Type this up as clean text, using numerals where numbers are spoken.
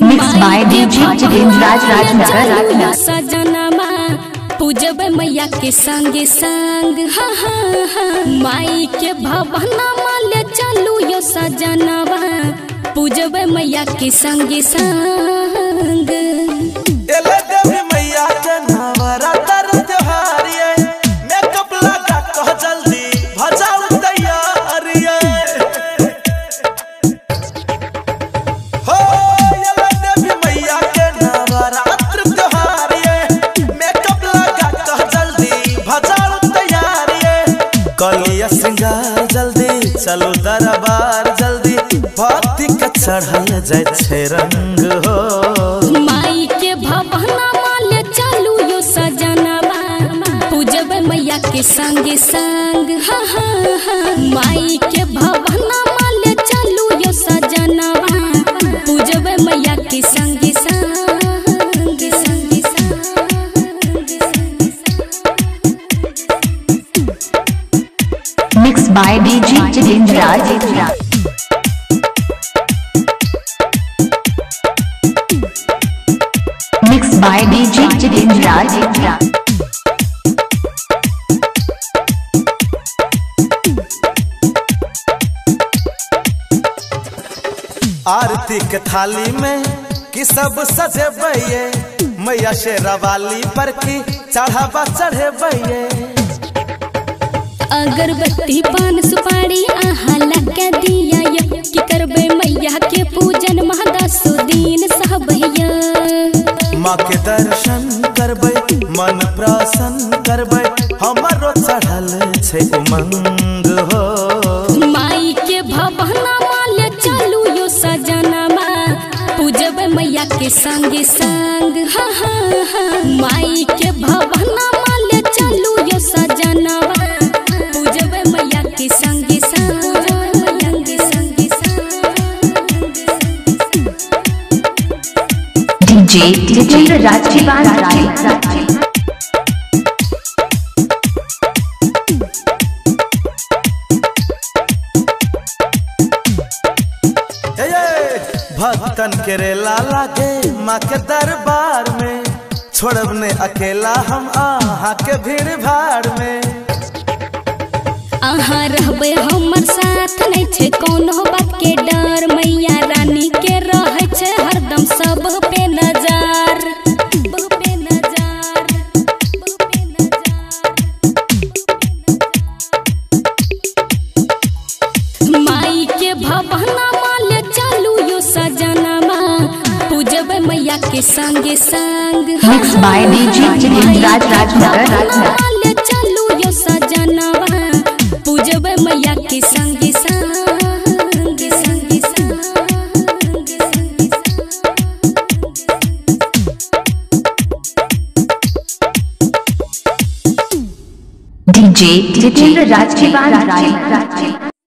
Mixed by DJ Raj Rajnagar। सजनमा पूजब मैया के संगे संग माई के भवनमा ले चलू यो सजनवा पूजब मैया के संगे संग। मैया के नवरात्र त्योहार ये मेकअप लगा कह जल्दी भजाऊ तैयार ये हो ये देवी मैया के नवरात्र त्योहार ये मेकअप लगा कह जल्दी भजाऊ तैयार ये कलिया श्रृंगार जल्दी चलो दरबार जल्दी भक्ति के चढ़ल जाय छे रंग हो माई के भवनमा ले चलू यो सजनवा पूजब मैया के संगे संग माई के भवनमा ले चलू यो सजनवा पूजब मैया के संगे संग। Mixed by DJ Raj। Mixed by DJ Raj। आरती के थाली में कि सब सजे बैये मैया शेरावाली पर की चढ़ावा चढ़े बैये अगरबत्ती पान सुपारी आहा लगा दिया यो कि करबे मैया के पूजन महादसो दिन सहबैया माँ के दर्शन करबै मन प्रसन्न करबै हमारो चढ़ल छे उमंग हो माई के भवनमा ले चलू यो सजनमा पूजब मैया के संगे संग माई के भवनमा ले चलू यो सजनवा पूजब मैया के संगे संग। DJ Raj। भक्तन के रेला लागे माँ के दरबार में छोड़ब ने अकेला हम आहा के भीड़ भाड़ में आहा रहबे हमर साथ नहीं छे कोनो बात के डर मैया रानी के रहे छे हरदम सब पे नजर माई के भवनमा ले चलू यो सजनमा पूजब मैया के संगे संग। Mixed by DJ Raj। ले चलू यो सजनवा पूजब मैया के संगे संग। DJ Raj।